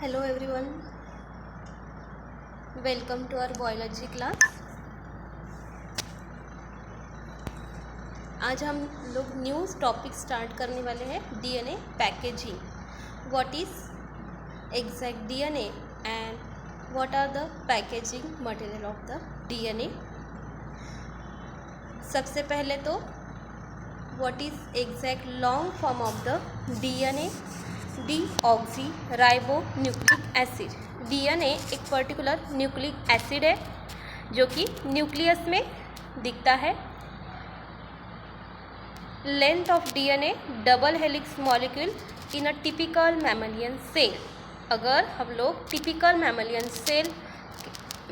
Hello everyone, welcome to our biology class. आज हम लोग न्यू टॉपिक स्टार्ट करने वाले हैं DNA packaging. What is exact DNA and what are the packaging material of the DNA. सबसे पहले तो what is exact long form of the DNA. Deoxyribonucleic acid. DNA एक particular nucleic acid है जो कि nucleus में दिखता है। Length of DNA double helix molecule in a typical mammalian cell. अगर हम लोग टिपिकल मैमलियन सेल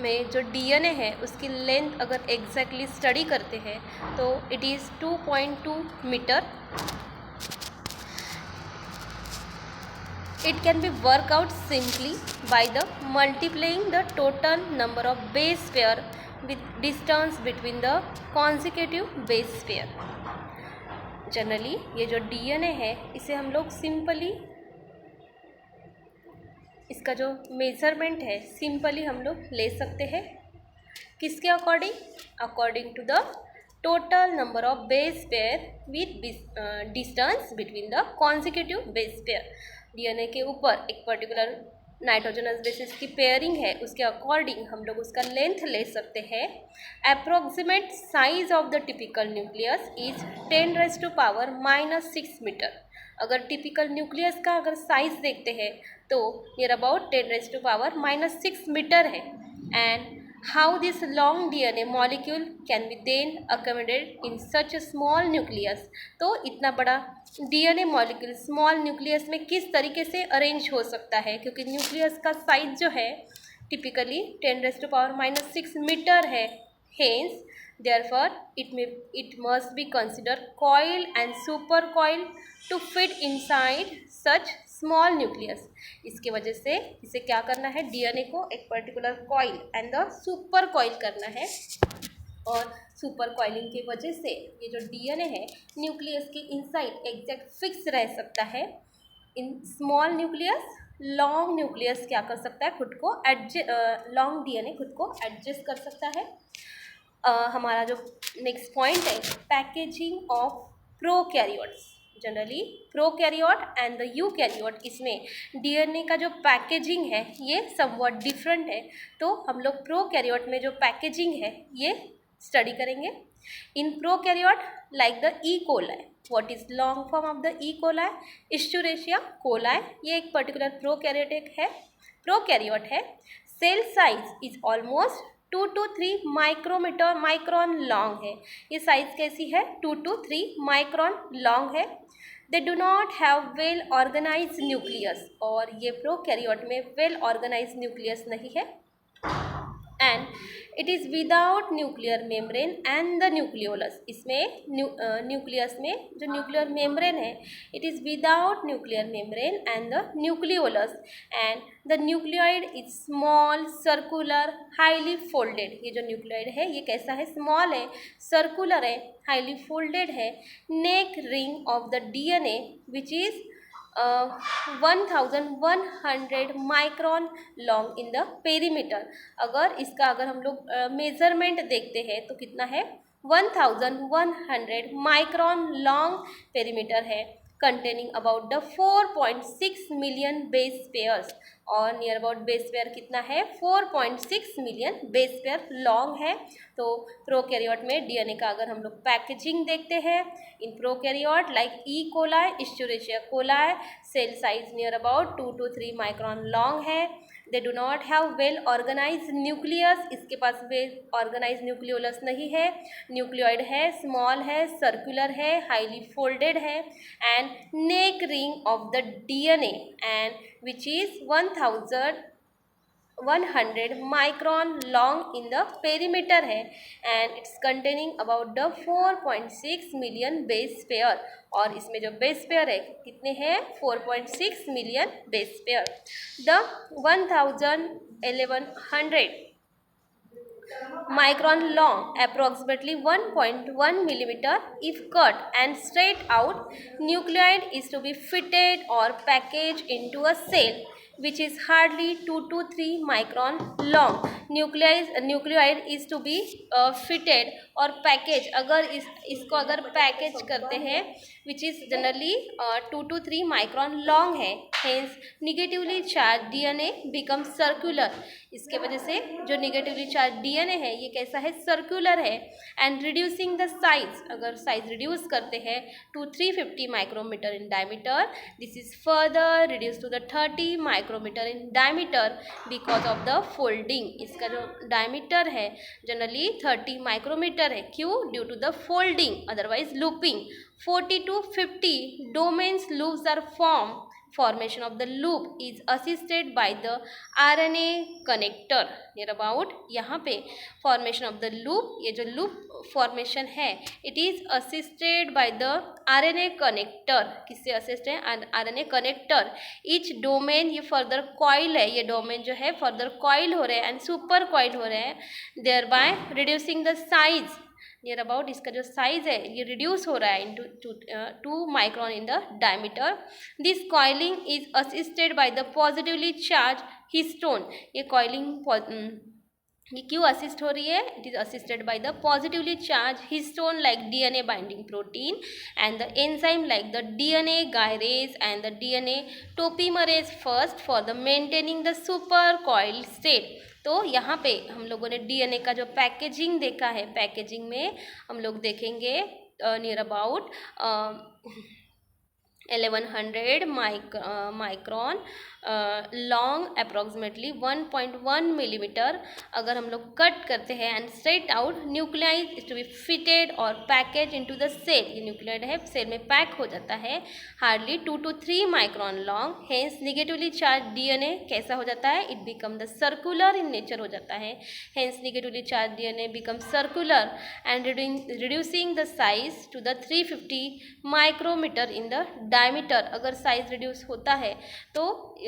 में जो डीएनए है उसकी लेंथ अगर एग्जैक्टली स्टडी करते हैं तो it is 2.2 metre. It can be worked out simply by the multiplying the total number of base pair with distance between the consecutive base pair. Generally ये जो डीएनए है इसे हम लोग सिंपली इसका जो मेजरमेंट है सिंपली हम लोग ले सकते हैं। किसके according? According to the total number of base pair with distance between the consecutive base pair. DNA के ऊपर एक पर्टिकुलर नाइट्रोजनस बेसिस की पेयरिंग है, उसके अकॉर्डिंग हम लोग उसका लेंथ ले सकते हैं। Approximate size of the typical nucleus is 10⁻⁻⁻6 metre. अगर टिपिकल न्यूक्लियस का अगर साइज देखते हैं तो नियर अबाउट 10⁻⁻6 मीटर है। And how this long DNA molecule can be then accommodate in such a small nucleus. तो इतना बड़ा डीएनए मॉलिक्यूल स्मॉल न्यूक्लियस में किस तरीके से अरेंज हो सकता है, क्योंकि न्यूक्लियस का साइज जो है टिपिकली 10⁻⁻6 मीटर है। Hence therefore it must be considered coil and super coil to fit inside such small nucleus। इसके वजह से इसे क्या करना है, डीएनए को एक particular coil and the super coil करना है। और सुपर कॉइलिंग की वजह से ये जो डीएनए है न्यूक्लियस के इनसाइड एग्जैक्ट फिक्स रह सकता है। In small nucleus long nucleus क्या कर सकता है, खुद को लॉन्ग डीएनए खुद को एडजस्ट कर सकता है। हमारा जो नेक्स्ट पॉइंट है packaging of prokaryotes. Generally prokaryote and the eukaryote, इसमें डीएनए का जो पैकेजिंग है ये समवट डिफरेंट है। तो हम लोग प्रोकैरियोट में जो पैकेजिंग है ये स्टडी करेंगे। In prokaryote like the E coli. What is long form of the E coli? Escherichia coli. ये एक पर्टिकुलर प्रोकैरियोट है। Cell size is almost 2 to 3 micron long है। ये साइज कैसी है? 2 to 3 माइक्रोन लॉन्ग है। They do not have well organise nucleus, और ये प्रोकैरियोट में वेल ऑर्गेनाइज न्यूक्लियस नहीं है। And it is without nuclear membrane and the nucleolus. इसमें न्यूक्लियस में जो न्यूक्लियर मेम्ब्रेन है it is without nuclear membrane and the nucleolus. And the nucleoid is small circular highly folded. ये जो nucleoid है ये कैसा है? स्मॉल है, सर्कुलर है, हाईली फोल्डेड है। Neck ring of the DNA which is 1100 micron long in the perimeter. अगर हम लोग मेजरमेंट देखते हैं तो कितना है? 1100 माइक्रोन लॉन्ग पेरीमीटर है, containing about the 4.6 million base pairs. और नियर अबाउट बेस पेयर कितना है? 4.6 मिलियन बेस पेयर लॉन्ग है। तो प्रोकैरियोट में डीएनए का अगर हम लोग पैकेजिंग देखते हैं, in prokaryote like E coli, Escherichia coli, cell size near about 2 to 3 micron long है। They do not have well organise nucleus. इसके पास वेल ऑर्गेनाइज न्यूक्लियोलस नहीं है। न्यूक्लियोइड है, स्मॉल है, सर्कुलर है, हाईली फोल्डेड है। And neck ring of the DNA and which is 1100 micron long in the perimeter है। And it's containing about the 4.6 million base pair. और इसमें जो बेस पेयर है कितने हैं? 4.6 million base pair. The 1100 micron long, approximately 1.1 millimeter. If cut and straight out, nucleoid is to be fitted or packaged into a cell which is hardly 2 to 3 micron long. Nucleoid is to be fitted और package, अगर इसको अगर package करते हैं which is generally 2 to 3 micron long है, hence negatively charge DNA become circular. इसके वजह से जो निगेटिवली चार्ज डीएनए है ये कैसा है, सर्कुलर है. एंड रिड्यूसिंग द साइज, अगर साइज रिड्यूस करते हैं to 350 micrometre in diameter, this is further reduce to the 30 micrometre in diameter because of the folding. इसका जो डायमीटर है जनरली 30 माइक्रोमीटर है. क्यों? Due to the folding, otherwise looping. 40 to 50 domains loops are formed. Formation of the loop is assisted by the RNA connector. Near about यहाँ पे formation of the loop, ये जो loop formation है it is assisted by the RNA connector. किससे assist है? RNA connector. Each domain ये further coil है, ये domain जो है further coil हो रहे हैं and super coil हो रहे हैं, thereby reducing the size. Near about इसका जो साइज है ये रिड्यूस हो रहा है into 2 micron in the diameter. This coiling is assisted by the positively charge histone. ये कॉइलिंग ये क्यों असिस्ट हो रही है? It is assisted by the positively charge histone like DNA binding protein and the enzyme like the DNA gyrase and the DNA topoisomerase first for the maintaining the super coiled state. तो यहाँ पे हम लोगों ने DNA का जो packaging देखा है, पैकेजिंग में हम लोग देखेंगे near about 1100 micron long, approximately 1.1 millimetre अगर हम लोग कट करते हैं and straight out, nucleoid is to be fitted और पैकेज इनटू द सेल. ये न्यूक्लियाइड है सेल में पैक हो जाता है, hardly 2 to 3 micron long. Hence negatively charge DNA कैसा हो जाता है? It become the circular in nature हो जाता है. Hence negatively charge DNA become circular and reducing the size to the 350 micrometre in the diameter. अगर साइज रिड्यूस होता है तो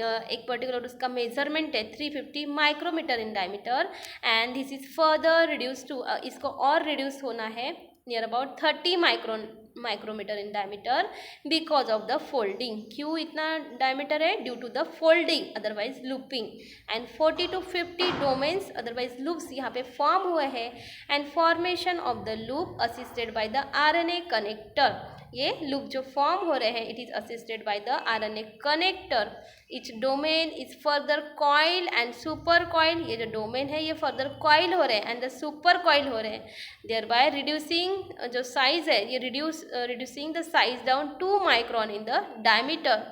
एक पर्टिकुलर उसका मेजरमेंट है 350 micrometre in diameter and this is further reduce to, इसको और रिड्यूस होना है near about 30 micrometre in diameter because of the folding. क्यों इतना डायमीटर है? Due to the folding, otherwise looping. And 40 to 50 domains otherwise loops यहाँ पे फॉर्म हुए हैं and formation of the loop assisted by the RNA connector. ये loop जो form हो रहे हैं it is assisted by the RNA connector. Etch domain is further coil and super coil. ये जो डोमेन है ये फर्दर कॉइल हो रहे हैं एंड द सुपर कॉइल हो रहे हैं, देयर बाय रिड्यूसिंग जो साइज है ये reducing the size down 2 micron in the diameter.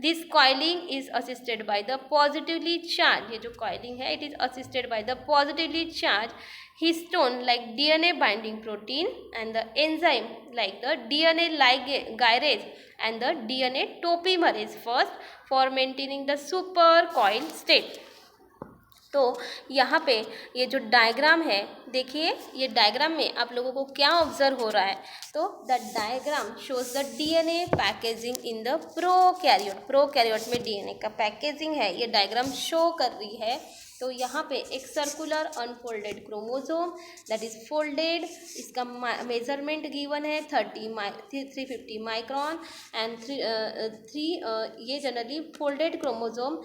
This coiling is assisted by the positively charge. ये जो कॉइलिंग है it is assisted by the positively charge histone like DNA binding protein and the enzyme like the DNA ligase and the DNA topomerase first for maintaining the supercoiled state. तो यहाँ पे ये जो diagram है देखिए, ये diagram में आप लोगों को क्या ऑब्जर्व हो रहा है? तो the diagram shows the DNA packaging in the prokaryote. Prokaryote में डीएनए का पैकेजिंग है, ये डायग्राम शो कर रही है. तो यहाँ पे एक circular unfolded chromosome that is folded, इसका मेजरमेंट गिवन है 350 माइक्रॉन एंड 3 ये generally folded chromosome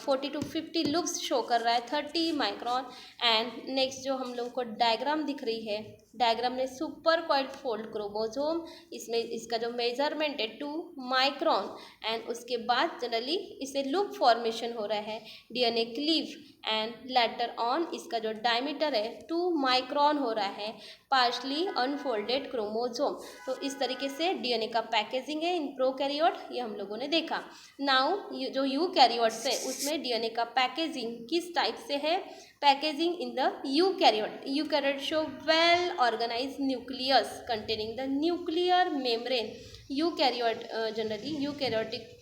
40 to 50 loops show कर रहा है 30 माइक्रॉन. एंड नेक्स्ट जो हम लोग को डायग्राम दिख रही है, डायग्राम में सुपर कॉइल्ड फोल्ड क्रोमोसोम, इसमें इसका जो मेजरमेंट है 2 माइक्रॉन एंड उसके बाद जनरली इसे लूप फॉर्मेशन हो रहा है DNA cleave and later on इसका जो डायमीटर है 2 माइक्रॉन हो रहा है पार्शली अनफोल्डेड क्रोमोसोम. तो इस तरीके से डीएनए का पैकेजिंग है इन प्रोकैरियोट, ये हम लोगों ने देखा. नाउ जो यूकैरियोट्स है उसमें डीएनए का पैकेजिंग किस टाइप से है? Packaging in the eukaryote. Eukaryote show well organise nucleus containing the nuclear membrane. Eukaryote generally eukaryotic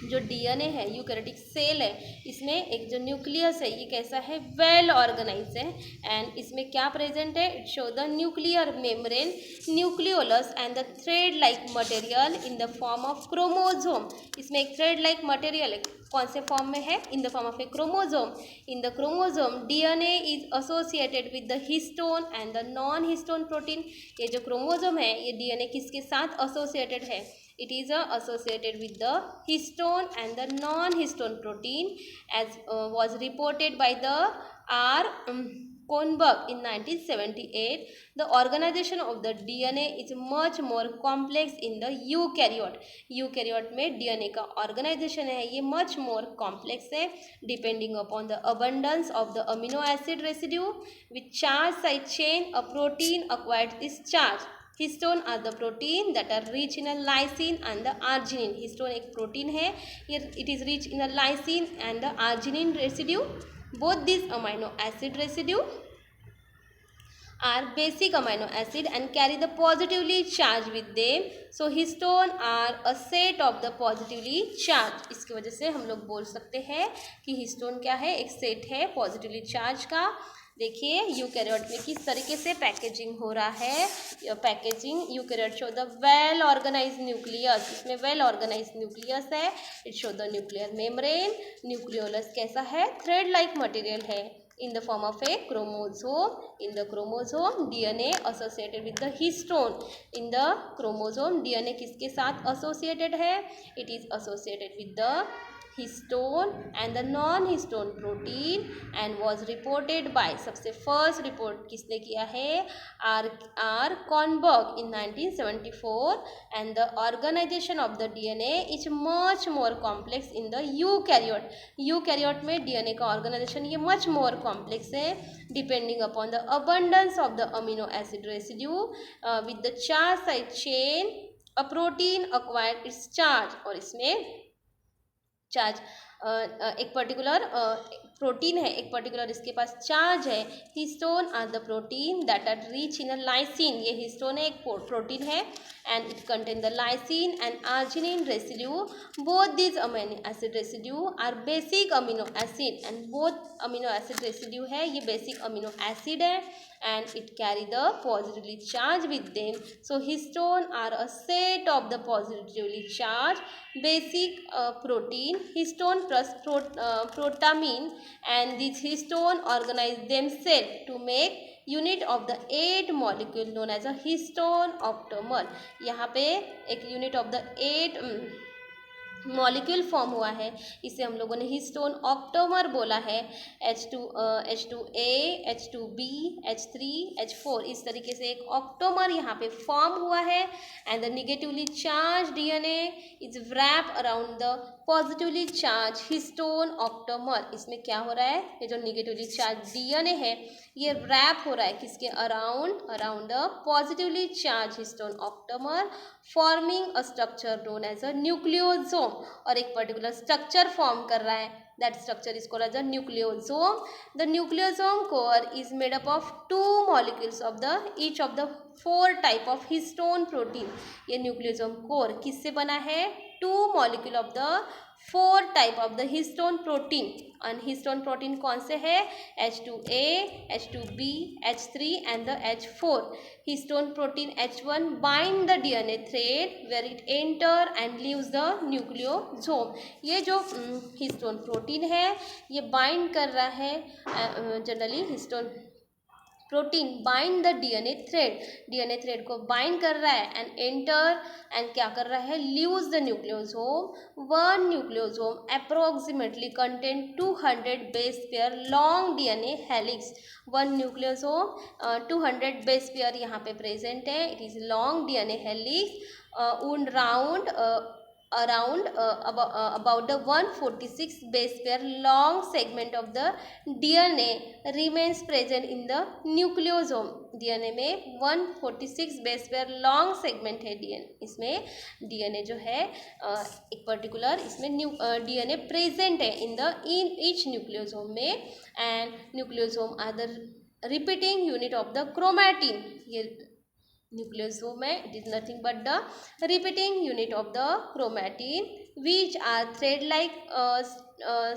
जो डीएनए है, यूकैरियोटिक सेल है, इसमें एक जो न्यूक्लियस है ये कैसा है? वेल ऑर्गेनाइज है एंड इसमें क्या प्रेजेंट है? It show the nuclear membrane, nucleolus and the thread like material in the form of chromosome. इसमें एक थ्रेड लाइक मटेरियल है, कौन से फॉर्म में है? In the form of A chromosome. In the chromosome DNA is associated with the histone and the non histone protein. ये जो chromosome है ये डीएनए किसके साथ एसोसिएटेड है? It is associated with the histone and the non-histone protein, as was reported by the R. Kornberg in 1978. The organization of the DNA is much more complex in the eukaryote. Eukaryote में DNA का organisation है ये much more complex है, depending upon the abundance of the amino acid residue with charge side chain. A protein acquired this charge. Histone are the protein that are rich in a lysine and the arginine. Histone एक protein है, ये it is rich in a lysine and the arginine residue. Both this amino acid residue are basic amino acid and carry the positively charged with them. So histone are a set of the positively charged. इसकी वजह से हम लोग बोल सकते हैं कि histone क्या है, एक सेट है पॉजिटिवली चार्ज का. देखिए यूकैरियोट में किस तरीके से पैकेजिंग हो रहा है. Packaging eukaryote show the well organised nucleus. इसमें वेल ऑर्गेनाइज्ड न्यूक्लियस है. It show the nuclear membrane. Nucleolus कैसा है, थ्रेड लाइक मटेरियल है in the form of a chromosome. In the chromosome DNA associated with the histone. In the chromosome DNA किसके साथ associated है, it is associated with the histone and the non-histone protein and was reported by, सबसे first report किसने किया है, R. Kornberg in 1974. and the organization of the DNA is much more complex in the eukaryote. eukaryote में DNA का organization ये much more complex है, depending upon the abundance of the amino acid residue with the charge side chain. a protein acquired its charge. और इसमें charge एक particular protein है, एक particular इसके पास चार्ज है. Histone are the protein that are rich in a lysine. ये histone एक प्रोटीन है and it contain the lysine and arginine residue. Both this amino acid residue are basic amino acid and both amino acid residue है, ये basic amino acid है and it carry the positively charged with them. So histone are a set of the positively charged basic protein, histone plus protamine, and these histone organize themselves to make unit of the 8 molecule known as a histone octamer. यहाँ पे एक unit of the 8 molecule form हुआ है, इसे हम लोगों ने histone octamer बोला है. H2A, H2B, H3, H4 इस तरीके से एक ऑक्टोमर यहाँ पे फॉर्म हुआ है. And the negatively charge DNA is wrap around the positively charge histone octamer. इसमें क्या हो रहा है, ये जो निगेटिवली चार्ज DNA है ये रैप हो रहा है किसके around the positively charge histone octamer, forming a structure known as a nucleosome. और एक पर्टिकुलर स्ट्रक्चर फॉर्म कर रहा है, that structure is called as a nucleosome. The nucleosome core is made up of 2 molecules of the each of the 4 type of histone protein. ये nucleosome core किससे बना है, 2 molecule of the 4 type of the histone protein. और histone protein कौन से है, H2A, H2B, H3 and the H4. Histone protein H1 bind the DNA thread where it enter and leaves the nucleosome. ये जो histone protein है ये bind कर रहा है, generally histone protein bind the DNA thread को बाइंड कर रहा है एंड एंटर एंड क्या कर रहा है, leaves the nucleosome. One nucleosome approximately contain 200 base pair long DNA helix. One nucleosome 200 base pair यहाँ पे प्रेजेंट है. It is long DNA helix wound round around about the 146 base pair long segment of the DNA remains present in the nucleosome. DNA में 146 base pair long segment है DNA. इसमें DNA जो है एक particular इसमें DNA present है in each nucleosome में. And nucleosome are the repeating unit of the chromatin. ये nucleosome है, it is nothing but the repeating unit of the chromatin which are thread like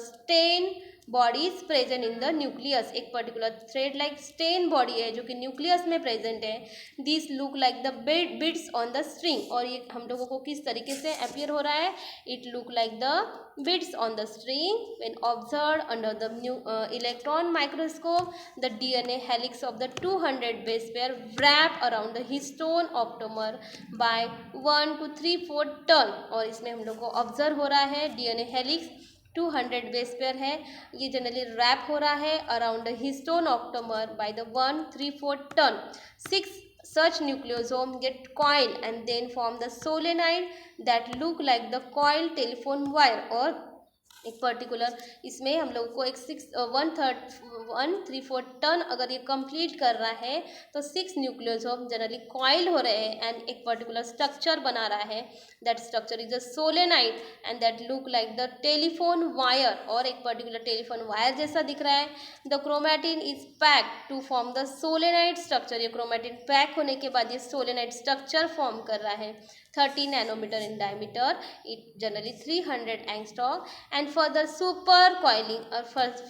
stain bodies present in the nucleus, एक particular thread like stain body है जो कि nucleus में present है. This look like the beads on the string, और ये हम लोगों को किस तरीके से अपियर हो रहा है, it look like the beads on the string when observed under the electron microscope. The DNA helix of the 200 base pair wrap around the histone octamer by 1 to 3/4 turn, और इसमें हम लोग को ऑब्जर्व हो रहा है डीएनए हेलिक्स 200 बेस पेयर है, ये जनरली रैप हो रहा है around the histone octamer by the 1/3/4 turn. 6 such nucleosome get coiled and then form the solenoid that look like the coiled telephone wire, और एक पर्टिकुलर इसमें हम लोगों को एक 1/3/4 टन अगर ये कंप्लीट कर रहा है तो 6 न्यूक्लियोसोम जनरली कॉइल हो रहे हैं एंड एक पर्टिकुलर स्ट्रक्चर बना रहा है. That structure is a solenoid and that look like the telephone wire, और एक पर्टिकुलर टेलीफोन वायर जैसा दिख रहा है. The chromatin is packed to form the solenoid structure, ये क्रोमैटिन पैक होने के बाद ये सोलेनाइड स्ट्रक्चर फॉर्म कर रहा है. 30 nanometre in diameter, it generally 300 angstrom and further super coiling, और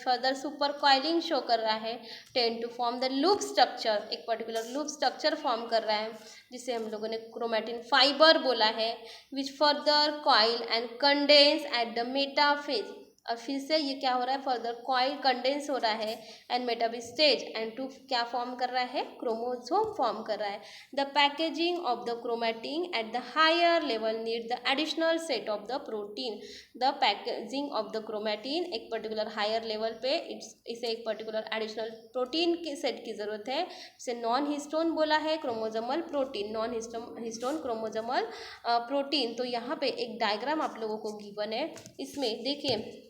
फर्दर सुपर कॉइलिंग शो कर रहा है. Tend to form the loop structure, एक पर्टिकुलर लूप स्ट्रक्चर फॉर्म कर रहा है जिसे हम लोगों ने क्रोमैटिन फाइबर बोला है. Which further coil and condense at the metaphase, और फिर से ये क्या हो रहा है, फर्दर कॉइल कंडेंस हो रहा है and metaphase stage and to क्या फॉर्म कर रहा है, क्रोमोसोम फॉर्म कर रहा है. The packaging of the chromatin at the higher level need the additional set of the protein. The packaging of the chromatin, एक पर्टिकुलर हायर लेवल पे इसे एक पर्टिकुलर एडिशनल प्रोटीन के सेट की ज़रूरत है. इसे नॉन हिस्टोन बोला है, chromosomal protein, non histone chromosomal protein. तो यहाँ पे एक डायग्राम आप लोगों को गिवन है, इसमें देखिए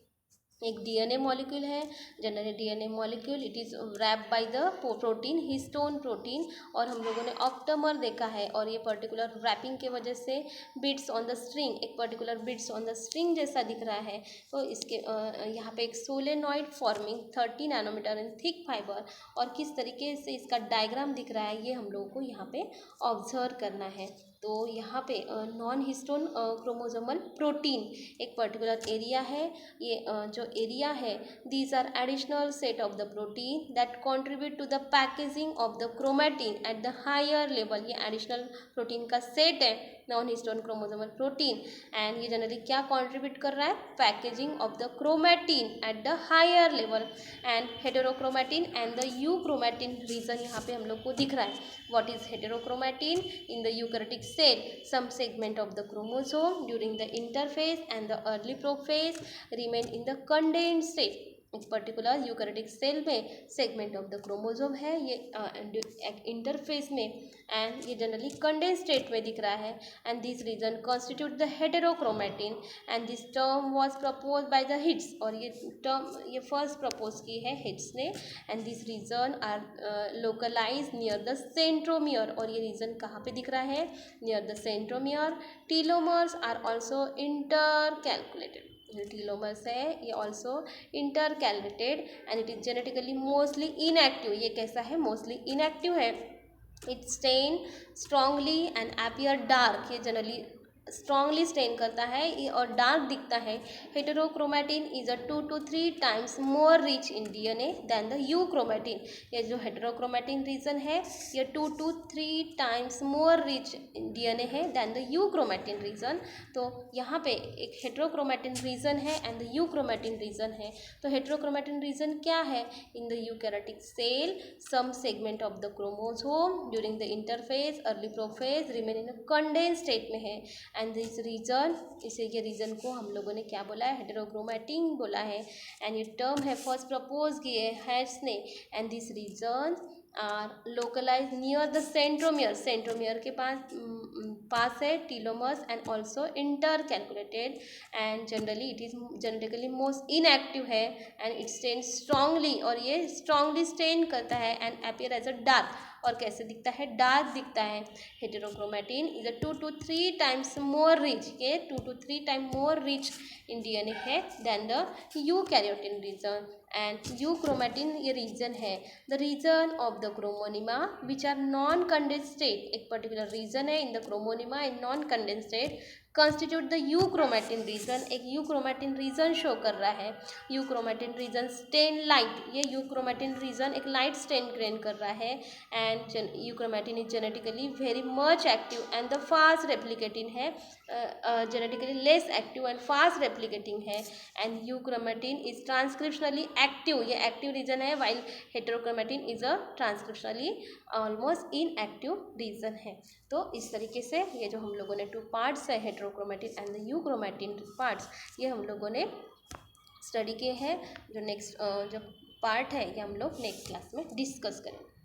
एक डीएनए मॉलिक्यूल है, generally DNA molecule it is wrap by the protein, histone protein, और हम लोगों ने ऑप्टमर देखा है, और ये पर्टिकुलर रैपिंग के वजह से बिट्स ऑन द स्ट्रिंग, एक particular beads on the string जैसा दिख रहा है. तो इसके यहाँ पे एक solenoid forming 30 nanometre in thick fibre, और किस तरीके से इसका डायग्राम दिख रहा है ये हम लोगों को यहाँ पे ऑब्जर्व करना है. तो यहाँ पे नॉन हिस्टोन क्रोमोसोमल प्रोटीन एक पर्टिकुलर एरिया है, ये जो एरिया है these are additional set of the protein that contribute to the packaging of the chromatin at the higher level. ये एडिशनल प्रोटीन का सेट है non histone chromosomal protein, and ये generally क्या contribute कर रहा है, packaging of the chromatin at the higher level. And heterochromatin and the euchromatin region यहाँ पे हम लोग को दिख रहा है. What is heterochromatin? In the eukaryotic cell, some segment of the chromosome during the interphase and the early prophase remain in the condensed state. एक particular eukaryotic cell में सेगमेंट ऑफ द क्रोमोसोम है ये interface में, and ये generally condense state में दिख रहा है. And this region constitute the heterochromatin and this term was propose by the Heitz, और ये टर्म ये फर्स्ट प्रपोज की है हिट्स ने. And this region are localize near the centromere, और ये रीजन कहाँ पे दिख रहा है, near the centromere. Telomeres are also intercalated, telomeres है ये also intercalated and it is genetically mostly inactive. ये कैसा है, मोस्टली इनएक्टिव है. It stain strongly and appear dark, ये जनरली स्ट्रांगली स्टेन करता है ये और डार्क दिखता है. Heterochromatin is a 2 to 3 times more rich in DNA than the euchromatin. ये जो हेटेरोक्रोमैटिन रीजन है ये 2 to 3 times more rich in DNA है दैन द यूक्रोमैटिन रीजन. तो यहाँ पे एक हेटेरोक्रोमैटिन रीजन है एंड द यूक्रोमैटिन रीजन है. तो हेटेरोक्रोमैटिन रीजन क्या है, in the eukaryotic cell some segment of the chromosome during the interphase early prophase remain in a condense state में है. एंड दिस रीजन, इसे ये रीजन को हम लोगों ने क्या बोला है, हेटेरोक्रोमैटिन बोला है. एंड ये टर्म है फर्स्ट प्रपोज किए हैट्स ने. And this region are localize near the centromere, centromere के पास है telomeres and also intercalated. And generally it is genetically most inactive है एंड इट स्टेन स्ट्रांगली, और ये स्ट्रांगली स्टेन करता है and appear as a dark, और कैसे दिखता है, डार्क दिखता है. Heterochromatin is a 2 to 3 times more rich, ये 2 to 3 time more rich in DNA है than the euchromatin region. And euchromatin ये रीजन है, the region of the chromonema which are non condense state, एक particular region है in the chromonema in non condense state constitute the euchromatin region. एक euchromatin region show कर रहा है। Euchromatin region stain light, ये euchromatin region एक light stain grain कर रहा है। And euchromatin is genetically very much active and the fast replicating है, genetically less active and fast replicating है। And euchromatin is transcriptionally active, ये active region है, while heterochromatin is a transcriptionally almost inactive region है। तो इस तरीके से ये जो हम लोगों ने 2 पार्ट्स है, हेटेरोक्रोमेटिन एंड द यूक्रोमेटिन पार्ट्स, ये हम लोगों ने स्टडी किए हैं। जो नेक्स्ट जो पार्ट है ये हम लोग नेक्स्ट क्लास में डिस्कस करेंगे।